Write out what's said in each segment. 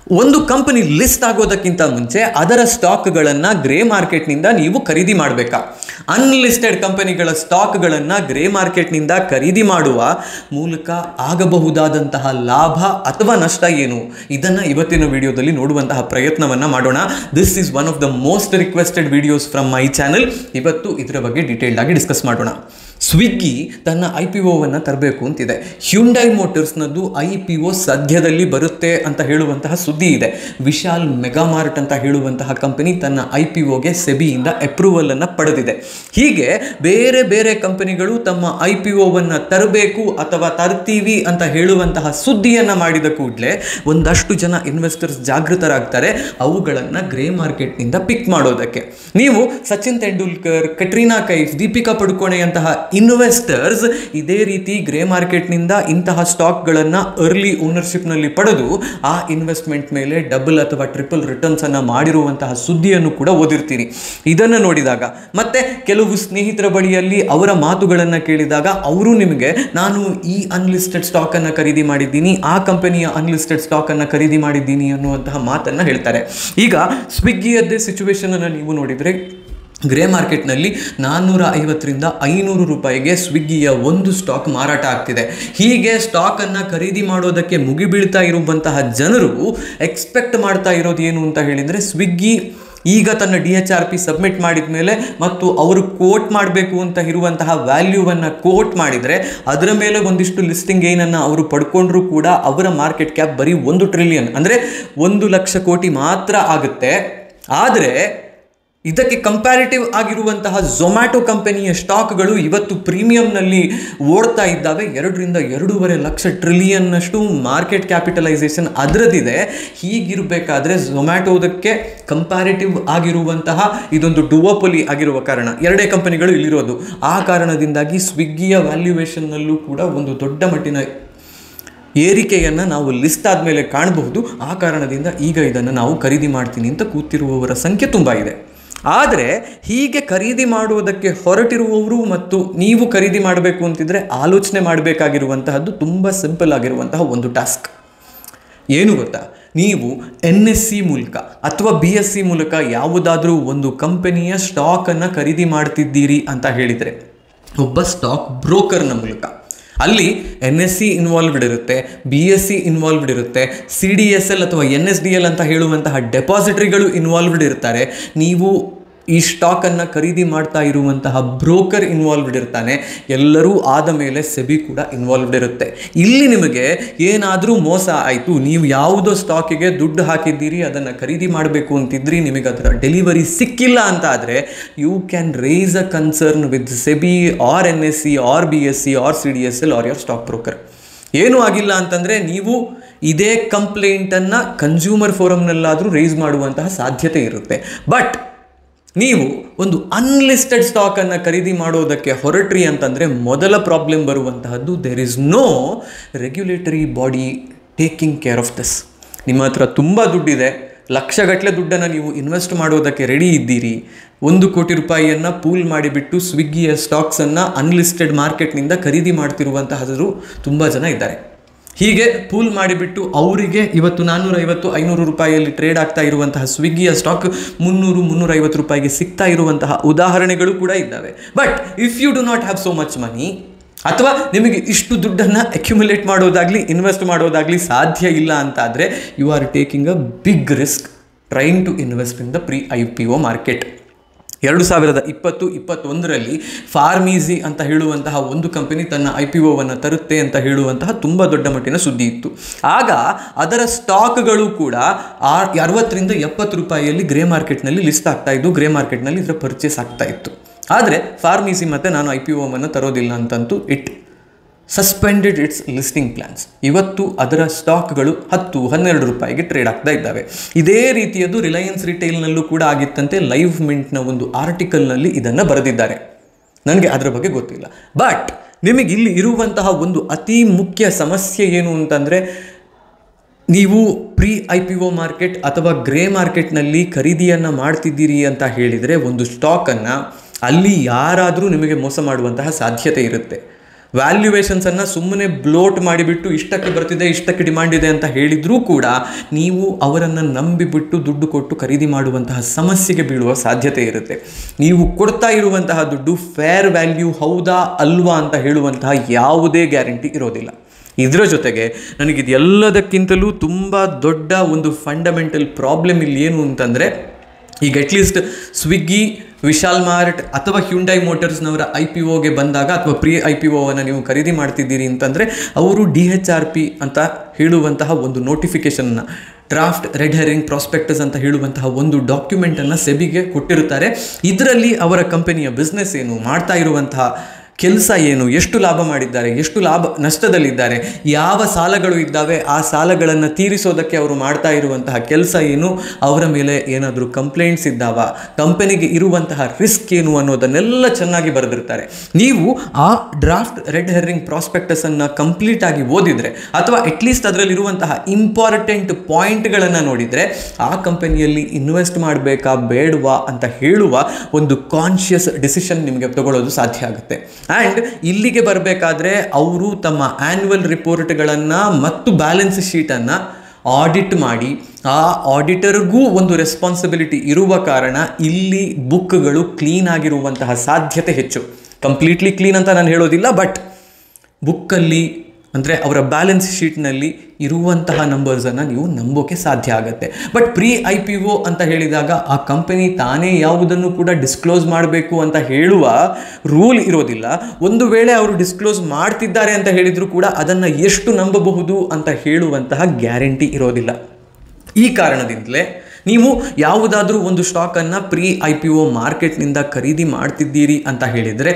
ಒಂದು company list ಆಗೋದಕ್ಕಿಂತ ಮುಂಚೆ ಅದರ ಸ್ಟಾಕ್ಗಳನ್ನು ಗ್ರೇ ಮಾರ್ಕೆಟ್ನಿಂದ ನೀವು ಖರೀದಿ ಮಾಡಬೇಕಾ? ಅನ್ಲಿಸ್ಟೆಡ್ ಕಂಪನಿಗಳ ಸ್ಟಾಕ್ಗಳನ್ನು ಗ್ರೇ ಮಾರ್ಕೆಟ್ನಿಂದ ಖರೀದಿ ಮಾಡುವ ಮೂಲಕ ಆಗಬಹುದಾದಂತಹ ಲಾಭ ಅಥವಾ ನಷ್ಟ ಏನು, ಇದನ್ನು ಇವತ್ತಿನ ವಿಡಿಯೋದಲ್ಲಿ ನೋಡುವಂತಹ ಪ್ರಯತ್ನವನ್ನು ಮಾಡೋಣ. This is one of the most requested videos from my channel. ಇವತ್ತು ಇದರ ಬಗ್ಗೆ ಡೀಟೇಲ್ಡ್ ಆಗಿ ಡಿಸ್ಕಸ್ ಮಾಡೋಣ. ಸ್ವಿಗ್ಗಿ ತನ್ನ IPOವನ್ನು ತರಬೇಕು ಅಂತಿದೆ. ಹ್ಯುಂಡೈ ಮೋಟರ್ಸ್ನದ್ದು IPO ಸದ್ಯದಲ್ಲಿ ಬರುತ್ತೆ ಅಂತ ಹೇಳುವಂತಹ ಸುದ್ದಿ ಇದೆ. ವಿಶಾಲ್ ಮೆಗಾಮಾರ್ಟ್ ಅಂತ ಹೇಳುವಂತಹ ಕಂಪನಿ ತನ್ನ IPOಗೆ ಸೆಬಿಯಿಂದ ಅಪ್ರೂವಲ್ ಅನ್ನು ಪಡೆದಿದೆ. ಹೀಗೆ ಬೇರೆ ಬೇರೆ ಕಂಪನಿಗಳು ತಮ್ಮ IPOವನ್ನು ತರಬೇಕು ಅಥವಾ ತರ್ತೀವಿ ಅಂತ ಹೇಳುವಂತಹ ಸುದ್ದಿಯನ್ನು ಮಾಡಿದ ಕೂಡಲೇ ಒಂದಷ್ಟು ಜನ ಇನ್ವೆಸ್ಟರ್ಸ್ ಜಾಗೃತರಾಗ್ತಾರೆ ಅವುಗಳನ್ನು ಗ್ರೇ ಮಾರ್ಕೆಟ್ನಿಂದ ಪಿಕ್ ಮಾಡೋದಕ್ಕೆ. ನೀವು ಸಚಿನ್ ತೆಂಡೂಲ್ಕರ್, ಕಟ್ರೀನಾ ಕೈಫ್, ದೀಪಿಕಾ ಪಡುಕೋಣೆಯಂತಹ ಇನ್ವೆಸ್ಟರ್ಸ್ ಇದೇ ರೀತಿ ಗ್ರೇ ಮಾರ್ಕೆಟ್ನಿಂದ ಇಂತಹ ಸ್ಟಾಕ್ಗಳನ್ನು ಅರ್ಲಿ ಓನರ್ಶಿಪ್ನಲ್ಲಿ ಪಡೆದು ಆ ಇನ್ವೆಸ್ಟ್ಮೆಂಟ್ ಮೇಲೆ ಡಬಲ್ ಅಥವಾ ಟ್ರಿಪಲ್ ರಿಟರ್ನ್ಸ್ ಅನ್ನು ಮಾಡಿರುವಂತಹ ಸುದ್ದಿಯನ್ನು ಕೂಡ ಓದಿರ್ತೀರಿ. ಇದನ್ನು ನೋಡಿದಾಗ ಮತ್ತೆ ಕೆಲವು ಸ್ನೇಹಿತರ ಬಳಿಯಲ್ಲಿ ಅವರ ಮಾತುಗಳನ್ನು ಕೇಳಿದಾಗ ಅವರು ನಿಮಗೆ ನಾನು ಈ ಅನ್ಲಿಸ್ಟೆಡ್ ಸ್ಟಾಕನ್ನು ಖರೀದಿ ಮಾಡಿದ್ದೀನಿ, ಆ ಕಂಪನಿಯ ಅನ್ಲಿಸ್ಟೆಡ್ ಸ್ಟಾಕನ್ನು ಖರೀದಿ ಮಾಡಿದ್ದೀನಿ ಅನ್ನುವಂತಹ ಮಾತನ್ನು ಹೇಳ್ತಾರೆ. ಈಗ ಸ್ವಿಗ್ಗಿಯದ್ದೇ ಸಿಚುವೇಶನ್ ಅನ್ನು ನೀವು ನೋಡಿದರೆ ಗ್ರೇ ಮಾರ್ಕೆಟ್ನಲ್ಲಿ 450ರಿಂದ 500 ರೂಪಾಯಿಗೆ ಸ್ವಿಗ್ಗಿಯ ಒಂದು ಸ್ಟಾಕ್ ಮಾರಾಟ ಆಗ್ತಿದೆ. ಹೀಗೆ ಸ್ಟಾಕನ್ನು ಖರೀದಿ ಮಾಡೋದಕ್ಕೆ ಮುಗಿಬೀಳ್ತಾ ಇರುವಂತಹ ಜನರು ಎಕ್ಸ್ಪೆಕ್ಟ್ ಮಾಡ್ತಾ ಇರೋದು ಏನು ಅಂತ ಹೇಳಿದರೆ, ಸ್ವಿಗ್ಗಿ ಈಗ ತನ್ನ DHRP ಸಬ್ಮಿಟ್ ಮಾಡಿದ ಮೇಲೆ ಮತ್ತು ಅವರು ಕೋಟ್ ಮಾಡಬೇಕು ಅಂತ ಇರುವಂತಹ ವ್ಯಾಲ್ಯೂವನ್ನು ಕೋಟ್ ಮಾಡಿದರೆ ಅದರ ಮೇಲೆ ಒಂದಿಷ್ಟು ಲಿಸ್ಟಿಂಗ್ ಏನನ್ನು ಅವರು ಪಡ್ಕೊಂಡ್ರೂ ಕೂಡ ಅವರ ಮಾರ್ಕೆಟ್ ಕ್ಯಾಪ್ ಬರೀ 1 ಟ್ರಿಲಿಯನ್ ಅಂದರೆ 1 ಲಕ್ಷ ಕೋಟಿ ಮಾತ್ರ ಆಗುತ್ತೆ. ಆದರೆ ಇದಕ್ಕೆ ಕಂಪ್ಯಾರಿಟಿವ್ ಆಗಿರುವಂತಹ ಝೊಮ್ಯಾಟೊ ಕಂಪನಿಯ ಸ್ಟಾಕ್ಗಳು ಇವತ್ತು ಪ್ರೀಮಿಯಂನಲ್ಲಿ ಓಡ್ತಾ ಇದ್ದಾವೆ. 2ರಿಂದ 2.5 ಲಕ್ಷ ಟ್ರಿಲಿಯನ್ನಷ್ಟು ಮಾರ್ಕೆಟ್ ಕ್ಯಾಪಿಟಲೈಸೇಷನ್ ಅದರದಿದೆ. ಹೀಗಿರಬೇಕಾದ್ರೆ ಝೊಮ್ಯಾಟೋದಕ್ಕೆ ಕಂಪ್ಯಾರಿಟಿವ್ ಆಗಿರುವಂತಹ ಇದೊಂದು ಡುವೋಪೊಲಿ ಆಗಿರುವ ಕಾರಣ, 2 ಕಂಪನಿಗಳು ಇಲ್ಲಿರೋದು. ಆ ಕಾರಣದಿಂದಾಗಿ ಸ್ವಿಗ್ಗಿಯ ವ್ಯಾಲ್ಯೂಯೇಷನ್ನಲ್ಲೂ ಕೂಡ ಒಂದು ದೊಡ್ಡ ಮಟ್ಟಿನ ಏರಿಕೆಯನ್ನು ನಾವು ಲಿಸ್ಟ್ ಆದಮೇಲೆ ಕಾಣಬಹುದು. ಆ ಕಾರಣದಿಂದ ಈಗ ಇದನ್ನು ನಾವು ಖರೀದಿ ಮಾಡ್ತೀನಿ ಅಂತ ಕೂತಿರುವವರ ಸಂಖ್ಯೆ ತುಂಬ ಇದೆ. ಆದರೆ ಹೀಗೆ ಖರೀದಿ ಮಾಡುವುದಕ್ಕೆ ಹೊರಟಿರುವವರು ಮತ್ತು ನೀವು ಖರೀದಿ ಮಾಡಬೇಕು ಅಂತಿದ್ರೆ ಆಲೋಚನೆ ಮಾಡಬೇಕಾಗಿರುವಂತಹದ್ದು ತುಂಬ ಸಿಂಪಲ್ ಆಗಿರುವಂತಹ ಒಂದು ಟಾಸ್ಕ್ ಏನು ಗೊತ್ತಾ? ನೀವು NSE ಮೂಲಕ ಅಥವಾ BSE ಮೂಲಕ ಯಾವುದಾದ್ರೂ ಒಂದು ಕಂಪನಿಯ ಸ್ಟಾಕನ್ನು ಖರೀದಿ ಮಾಡ್ತಿದ್ದೀರಿ ಅಂತ ಹೇಳಿದರೆ, ಒಬ್ಬ ಸ್ಟಾಕ್ ಬ್ರೋಕರ್ನ ಮೂಲಕ, ಅಲ್ಲಿ NSE ಇನ್ವಾಲ್ವ್ಡ್ ಇರುತ್ತೆ, BSE ಇನ್ವಾಲ್ವ್ಡ್ ಇರುತ್ತೆ, CDSL ಅಥವಾ NSDL ಅಂತ ಹೇಳುವಂತಹ ಡೆಪಾಸಿಟರಿಗಳು ಇನ್ವಾಲ್ವ್ಡ್ ಇರ್ತಾರೆ. ನೀವು ಈ ಸ್ಟಾಕನ್ನು ಖರೀದಿ ಮಾಡ್ತಾ ಇರುವಂತಹ ಬ್ರೋಕರ್ ಇನ್ವಾಲ್ವ್ಡ್ ಇರ್ತಾನೆ. ಎಲ್ಲರೂ ಆದ ಮೇಲೆ ಸೆಬಿ ಕೂಡ ಇನ್ವಾಲ್ವ್ಡ್ ಇರುತ್ತೆ. ಇಲ್ಲಿ ನಿಮಗೆ ಏನಾದರೂ ಮೋಸ ಆಯಿತು, ನೀವು ಯಾವುದೋ ಸ್ಟಾಕಿಗೆ ದುಡ್ಡು ಹಾಕಿದ್ದೀರಿ, ಅದನ್ನು ಖರೀದಿ ಮಾಡಬೇಕು ಅಂತಿದ್ರಿ, ನಿಮಗೆ ಅದರ ಡೆಲಿವರಿ ಸಿಕ್ಕಿಲ್ಲ ಅಂತ ಆದರೆ you can raise a concern with SEBI or NSE or BSE or CDSL or your stock broker. ಏನೂ ಆಗಿಲ್ಲ ಅಂತಂದರೆ ನೀವು ಇದೇ ಕಂಪ್ಲೇಂಟನ್ನು ಕನ್ಸ್ಯೂಮರ್ ಫೋರಮ್ನಲ್ಲಾದರೂ ರೇಸ್ ಮಾಡುವಂತಹ ಸಾಧ್ಯತೆ ಇರುತ್ತೆ. ಬಟ್ ನೀವು ಒಂದು ಅನ್ಲಿಸ್ಟೆಡ್ ಸ್ಟಾಕನ್ನು ಖರೀದಿ ಮಾಡೋದಕ್ಕೆ ಹೊರಟ್ರಿ ಅಂತಂದರೆ ಮೊದಲ ಪ್ರಾಬ್ಲಮ್ ಬರುವಂತಹದ್ದು, there is no regulatory body taking care of this. ನಿಮ್ಮ ಹತ್ರ ತುಂಬ ದುಡ್ಡಿದೆ, ಲಕ್ಷಗಟ್ಟಲೆ ದುಡ್ಡನ್ನು ನೀವು ಇನ್ವೆಸ್ಟ್ ಮಾಡೋದಕ್ಕೆ ರೆಡಿ ಇದ್ದೀರಿ. 1 ಕೋಟಿ ರೂಪಾಯಿಯನ್ನು ಪೂಲ್ ಮಾಡಿಬಿಟ್ಟು ಸ್ವಿಗ್ಗಿಯ ಸ್ಟಾಕ್ಸನ್ನು ಅನ್ಲಿಸ್ಟೆಡ್ ಮಾರ್ಕೆಟ್ನಿಂದ ಖರೀದಿ ಮಾಡ್ತಿರುವಂತಹವರು ತುಂಬ ಜನ ಇದ್ದಾರೆ. ಹೀಗೆ ಪೂಲ್ ಮಾಡಿಬಿಟ್ಟು ಅವರಿಗೆ ಇವತ್ತು 450-500 ರೂಪಾಯಿಯಲ್ಲಿ ಟ್ರೇಡ್ ಆಗ್ತಾ ಇರುವಂತಹ ಸ್ವಿಗ್ಗಿಯ ಸ್ಟಾಕ್ 300-350 ರೂಪಾಯಿಗೆ ಸಿಗ್ತಾ ಇರುವಂತಹ ಉದಾಹರಣೆಗಳು ಕೂಡ ಇದ್ದಾವೆ. But if you do not have so much money, ಅಥವಾ ನಿಮಗೆ ಇಷ್ಟು ದುಡ್ಡನ್ನು ಅಕ್ಯುಮುಲೇಟ್ ಮಾಡೋದಾಗಲಿ ಇನ್ವೆಸ್ಟ್ ಮಾಡೋದಾಗಲಿ ಸಾಧ್ಯ ಇಲ್ಲ ಅಂತಾದರೆ you are taking a big risk trying to invest in the IPO market. 2020-21ರಲ್ಲಿ ಫಾರ್ಮೀಸಿ ಅಂತ ಹೇಳುವಂತಹ ಒಂದು ಕಂಪನಿ ತನ್ನ IPOವನ್ನು ತರುತ್ತೆ ಅಂತ ಹೇಳುವಂತಹ ತುಂಬ ದೊಡ್ಡ ಮಟ್ಟಿನ ಸುದ್ದಿ ಇತ್ತು. ಆಗ ಅದರ ಸ್ಟಾಕ್ಗಳು ಕೂಡ 60ರಿಂದ 70 ರೂಪಾಯಿಯಲ್ಲಿ ಗ್ರೇ ಮಾರ್ಕೆಟ್ನಲ್ಲಿ ಲಿಸ್ಟ್ ಆಗ್ತಾ ಇದ್ದು, ಗ್ರೇ ಮಾರ್ಕೆಟ್ನಲ್ಲಿ ಇದರ ಪರ್ಚೇಸ್ ಆಗ್ತಾ ಇತ್ತು. ಆದರೆ ಫಾರ್ಮೀಸಿ ಮತ್ತೆ ನಾನು IPOವನ್ನು ತರೋದಿಲ್ಲ ಅಂತಂತೂ it suspended its listing plans. ಇವತ್ತು ಅದರ ಸ್ಟಾಕ್ಗಳು 10-12 ರೂಪಾಯಿಗೆ ಟ್ರೇಡ್ ಆಗ್ತಾ ಇದ್ದಾವೆ. ಇದೇ ರೀತಿಯದು ರಿಲಯನ್ಸ್ ರಿಟೇಲ್ನಲ್ಲೂ ಕೂಡ ಆಗಿತ್ತಂತೆ. ಲೈವ್ ಮಿಂಟ್ನ ಒಂದು ಆರ್ಟಿಕಲ್ನಲ್ಲಿ ಇದನ್ನು ಬರೆದಿದ್ದಾರೆ. ನನಗೆ ಅದರ ಬಗ್ಗೆ ಗೊತ್ತಿಲ್ಲ. ಬಟ್ ನಿಮಗೆ ಇಲ್ಲಿ ಇರುವಂತಹ ಒಂದು ಅತಿ ಮುಖ್ಯ ಸಮಸ್ಯೆ ಏನು ಅಂತಂದರೆ, ನೀವು IPO ಮಾರ್ಕೆಟ್ ಅಥವಾ ಗ್ರೇ ಮಾರ್ಕೆಟ್ನಲ್ಲಿ ಖರೀದಿಯನ್ನು ಮಾಡ್ತಿದ್ದೀರಿ ಅಂತ ಹೇಳಿದರೆ ಒಂದು ಸ್ಟಾಕನ್ನು ಅಲ್ಲಿ ಯಾರಾದರೂ ನಿಮಗೆ ಮೋಸ ಮಾಡುವಂತಹ ಸಾಧ್ಯತೆ ಇರುತ್ತೆ. ವ್ಯಾಲ್ಯೂಯೇಷನ್ಸನ್ನು ಸುಮ್ಮನೆ ಬ್ಲೋಟ್ ಮಾಡಿಬಿಟ್ಟು ಇಷ್ಟಕ್ಕೆ ಬರ್ತಿದೆ, ಇಷ್ಟಕ್ಕೆ ಡಿಮಾಂಡ್ ಇದೆ ಅಂತ ಹೇಳಿದರೂ ಕೂಡ ನೀವು ಅವರನ್ನು ನಂಬಿಬಿಟ್ಟು ದುಡ್ಡು ಕೊಟ್ಟು ಖರೀದಿ ಮಾಡುವಂತಹ ಸಮಸ್ಯೆಗೆ ಬೀಳುವ ಸಾಧ್ಯತೆ ಇರುತ್ತೆ. ನೀವು ಕೊಡ್ತಾ ಇರುವಂತಹ ದುಡ್ಡು ಫೇರ್ ವ್ಯಾಲ್ಯೂ ಹೌದಾ ಅಲ್ವಾ ಅಂತ ಹೇಳುವಂತಹ ಯಾವುದೇ ಗ್ಯಾರಂಟಿ ಇರೋದಿಲ್ಲ. ಇದರ ಜೊತೆಗೆ ನನಗಿದೆಲ್ಲದಕ್ಕಿಂತಲೂ ತುಂಬ ದೊಡ್ಡ ಒಂದು ಫಂಡಮೆಂಟಲ್ ಪ್ರಾಬ್ಲಮ್ ಇಲ್ಲಿ ಏನು ಅಂತಂದರೆ, ಈಗ ಅಟ್ಲೀಸ್ಟ್ ಸ್ವಿಗ್ಗಿ, ವಿಶಾಲ್ ಮಾರ್ಟ್ ಅಥವಾ ಹ್ಯುಂಡೈ ಮೋಟರ್ಸ್ನವರ IPOಗೆ ಬಂದಾಗ ಅಥವಾ ಪ್ರೀ IPOವನ್ನು ನೀವು ಖರೀದಿ ಮಾಡ್ತಿದ್ದೀರಿ ಅಂತಂದರೆ ಅವರು DHRP ಅಂತ ಹೇಳುವಂತಹ ಒಂದು ನೋಟಿಫಿಕೇಷನ್ನ, ಡ್ರಾಫ್ಟ್ ರೆಡ್ ಹೆರಿಂಗ್ ಪ್ರಾಸ್ಪೆಕ್ಟಸ್ ಅಂತ ಹೇಳುವಂತಹ ಒಂದು ಡಾಕ್ಯುಮೆಂಟನ್ನು ಸೆಬಿಗೆ ಕೊಟ್ಟಿರ್ತಾರೆ. ಇದರಲ್ಲಿ ಅವರ ಕಂಪನಿಯ ಬಿಸ್ನೆಸ್ ಏನು, ಮಾಡ್ತಾ ಇರುವಂತಹ ಕೆಲಸ ಏನು, ಎಷ್ಟು ಲಾಭ ಮಾಡಿದ್ದಾರೆ, ಎಷ್ಟು ನಷ್ಟದಲ್ಲಿದ್ದಾರೆ, ಯಾವ ಸಾಲಗಳು ಇದ್ದಾವೆ, ಆ ಸಾಲಗಳನ್ನು ತೀರಿಸೋದಕ್ಕೆ ಅವರು ಮಾಡ್ತಾ ಇರುವಂತಹ ಕೆಲಸ ಏನು, ಅವರ ಮೇಲೆ ಏನಾದರೂ ಕಂಪ್ಲೇಂಟ್ಸ್ ಇದ್ದಾವ, ಕಂಪನಿಗೆ ಇರುವಂತಹ ರಿಸ್ಕ್ ಏನು ಅನ್ನೋದನ್ನೆಲ್ಲ ಚೆನ್ನಾಗಿ ಬರೆದಿರ್ತಾರೆ. ನೀವು ಆ ಡ್ರಾಫ್ಟ್ ರೆಡ್ ಹೆರಿಂಗ್ ಪ್ರಾಸ್ಪೆಕ್ಟಸನ್ನು ಕಂಪ್ಲೀಟಾಗಿ ಓದಿದರೆ ಅಥವಾ ಅಟ್ಲೀಸ್ಟ್ ಅದರಲ್ಲಿರುವಂತಹ ಇಂಪಾರ್ಟೆಂಟ್ ಪಾಯಿಂಟ್ಗಳನ್ನು ನೋಡಿದರೆ ಆ ಕಂಪನಿಯಲ್ಲಿ ಇನ್ವೆಸ್ಟ್ ಮಾಡಬೇಕಾ ಬೇಡವಾ ಅಂತ ಹೇಳುವ ಒಂದು ಕಾನ್ಷಿಯಸ್ ಡಿಸಿಷನ್ ನಿಮಗೆ ತಗೊಳ್ಳೋದು ಸಾಧ್ಯ ಆಗುತ್ತೆ. ಆ್ಯಂಡ್ ಇಲ್ಲಿಗೆ ಬರಬೇಕಾದ್ರೆ ಅವರು ತಮ್ಮ ಆ್ಯನ್ಯುವಲ್ ರಿಪೋರ್ಟ್ಗಳನ್ನು ಮತ್ತು ಬ್ಯಾಲೆನ್ಸ್ ಶೀಟನ್ನು ಆಡಿಟ್ ಮಾಡಿ, ಆ ಆಡಿಟರ್ಗೂ ಒಂದು ರೆಸ್ಪಾನ್ಸಿಬಿಲಿಟಿ ಇರುವ ಕಾರಣ ಇಲ್ಲಿ ಬುಕ್ಗಳು ಕ್ಲೀನ್ ಆಗಿರುವಂತಹ ಸಾಧ್ಯತೆ ಹೆಚ್ಚು. ಕಂಪ್ಲೀಟ್ಲಿ ಕ್ಲೀನ್ ಅಂತ ನಾನು ಹೇಳೋದಿಲ್ಲ, ಬಟ್ ಬುಕ್ಕಲ್ಲಿ ಅಂದರೆ ಅವರ ಬ್ಯಾಲೆನ್ಸ್ ಶೀಟ್ನಲ್ಲಿ ಇರುವಂತಹ ನಂಬರ್ಸನ್ನು ನೀವು ನಂಬೋಕೆ ಸಾಧ್ಯ ಆಗುತ್ತೆ. ಬಟ್ ಪ್ರೀ IPO ಅಂತ ಹೇಳಿದಾಗ ಆ ಕಂಪನಿ ತಾನೇ ಯಾವುದನ್ನು ಕೂಡ ಡಿಸ್ಕ್ಲೋಸ್ ಮಾಡಬೇಕು ಅಂತ ಹೇಳುವ ರೂಲ್ ಇರೋದಿಲ್ಲ. ಒಂದು ವೇಳೆ ಅವರು ಡಿಸ್ಕ್ಲೋಸ್ ಮಾಡ್ತಿದ್ದಾರೆ ಅಂತ ಹೇಳಿದರೂ ಕೂಡ ಅದನ್ನು ಎಷ್ಟು ನಂಬಬಹುದು ಅಂತ ಹೇಳುವಂತಹ ಗ್ಯಾರಂಟಿ ಇರೋದಿಲ್ಲ. ಈ ಕಾರಣದಿಂದಲೇ ನೀವು ಯಾವುದಾದ್ರೂ ಒಂದು ಸ್ಟಾಕನ್ನು ಪ್ರೀ IPO ಮಾರ್ಕೆಟ್ನಿಂದ ಖರೀದಿ ಮಾಡ್ತಿದ್ದೀರಿ ಅಂತ ಹೇಳಿದರೆ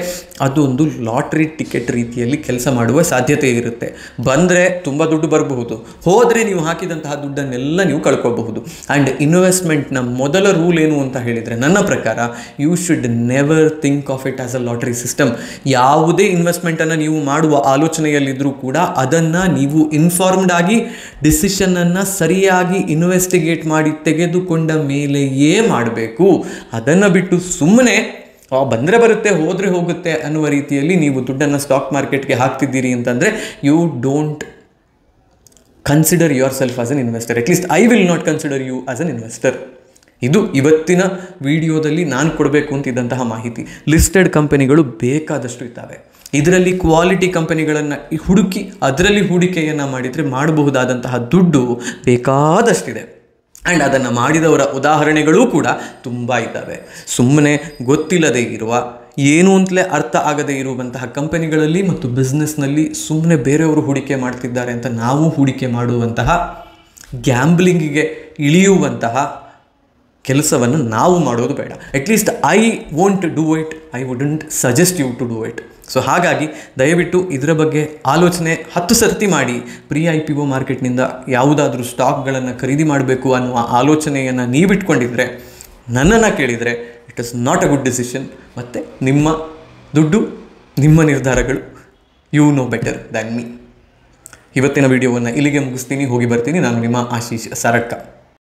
ಅದೊಂದು ಲಾಟ್ರಿ ಟಿಕೆಟ್ ರೀತಿಯಲ್ಲಿ ಕೆಲಸ ಮಾಡುವ ಸಾಧ್ಯತೆ ಇರುತ್ತೆ. ಬಂದರೆ ತುಂಬ ದುಡ್ಡು ಬರಬಹುದು, ಹೋದರೆ ನೀವು ಹಾಕಿದಂತಹ ದುಡ್ಡನ್ನೆಲ್ಲ ನೀವು ಕಳ್ಕೋಬಹುದು. ಆ್ಯಂಡ್ ಇನ್ವೆಸ್ಟ್ಮೆಂಟ್ನ ಮೊದಲ ರೂಲ್ ಏನು ಅಂತ ಹೇಳಿದರೆ ನನ್ನ ಪ್ರಕಾರ you should never think of it as a lottery system. ಯಾವುದೇ ಇನ್ವೆಸ್ಟ್ಮೆಂಟನ್ನು ನೀವು ಮಾಡುವ ಆಲೋಚನೆಯಲ್ಲಿದ್ದರೂ ಕೂಡ ಅದನ್ನು ನೀವು ಇನ್ಫಾರ್ಮ್ಡ್ ಆಗಿ ಡಿಸಿಷನನ್ನು ಸರಿಯಾಗಿ ಇನ್ವೆಸ್ಟಿಗೇಟ್ ಮಾಡಿ ತೆಗೆದುಕೊಂಡ ಮೇಲೆಯೇ ಮಾಡಬೇಕು. ಅದನ್ನು ಬಿಟ್ಟು ಸುಮ್ಮನೆ ಬಂದರೆ ಬರುತ್ತೆ ಹೋದರೆ ಹೋಗುತ್ತೆ ಅನ್ನುವ ರೀತಿಯಲ್ಲಿ ನೀವು ದುಡ್ಡನ್ನು ಸ್ಟಾಕ್ ಮಾರ್ಕೆಟ್ಗೆ ಹಾಕ್ತಿದ್ದೀರಿ ಅಂತಂದರೆ you don't consider yourself as an investor. At least I will not consider you as an investor. ಇದು ಇವತ್ತಿನ ವಿಡಿಯೋದಲ್ಲಿ ನಾನು ಕೊಡಬೇಕು ಅಂತಿದ್ದಂತಹ ಮಾಹಿತಿ. ಲಿಸ್ಟೆಡ್ ಕಂಪನಿಗಳು ಬೇಕಾದಷ್ಟು ಇದ್ದಾವೆ. ಇದರಲ್ಲಿ ಕ್ವಾಲಿಟಿ ಕಂಪನಿಗಳನ್ನು ಹುಡುಕಿ ಅದರಲ್ಲಿ ಹೂಡಿಕೆಯನ್ನು ಮಾಡಿದರೆ ಮಾಡಬಹುದಾದಂತಹ ದುಡ್ಡು ಬೇಕಾದಷ್ಟಿದೆ. ಆ್ಯಂಡ್ ಅದನ್ನು ಮಾಡಿದವರ ಉದಾಹರಣೆಗಳೂ ಕೂಡ ತುಂಬ ಇದ್ದಾವೆ. ಸುಮ್ಮನೆ ಗೊತ್ತಿಲ್ಲದೆ ಇರುವ, ಏನು ಅಂತಲೇ ಅರ್ಥ ಆಗದೇ ಇರುವಂತಹ ಕಂಪನಿಗಳಲ್ಲಿ ಮತ್ತು ಬಿಸ್ನೆಸ್ನಲ್ಲಿ ಸುಮ್ಮನೆ ಬೇರೆಯವರು ಹೂಡಿಕೆ ಮಾಡ್ತಿದ್ದಾರೆ ಅಂತ ನಾವು ಹೂಡಿಕೆ ಮಾಡುವಂತಹ ಗ್ಯಾಂಬ್ಲಿಂಗಿಗೆ ಇಳಿಯುವಂತಹ ಕೆಲಸವನ್ನು ನಾವು ಮಾಡೋದು ಬೇಡ. At least I won't do it, I wouldn't suggest you to do it. So ಹಾಗಾಗಿ ದಯವಿಟ್ಟು ಇದರ ಬಗ್ಗೆ ಆಲೋಚನೆ 10 ಸರ್ತಿ ಮಾಡಿ ಪ್ರೀ IPO ಮಾರ್ಕೆಟ್ನಿಂದ ಯಾವುದಾದ್ರೂ ಸ್ಟಾಕ್ಗಳನ್ನು ಖರೀದಿ ಮಾಡಬೇಕು ಅನ್ನುವ ಆಲೋಚನೆಯನ್ನು ನೀವಿಟ್ಕೊಂಡಿದ್ರೆ, ನನ್ನನ್ನು ಕೇಳಿದರೆ it is not a good decision. ಮತ್ತು ನಿಮ್ಮ ದುಡ್ಡು, ನಿಮ್ಮ ನಿರ್ಧಾರಗಳು, you know better than me. ಇವತ್ತಿನ ವಿಡಿಯೋವನ್ನು ಇಲ್ಲಿಗೆ ಮುಗಿಸ್ತೀನಿ, ಹೋಗಿ ಬರ್ತೀನಿ. ನಾನು ನಿಮ್ಮ ಆಶೀಶ್ ಸಾರಟ್ಕ.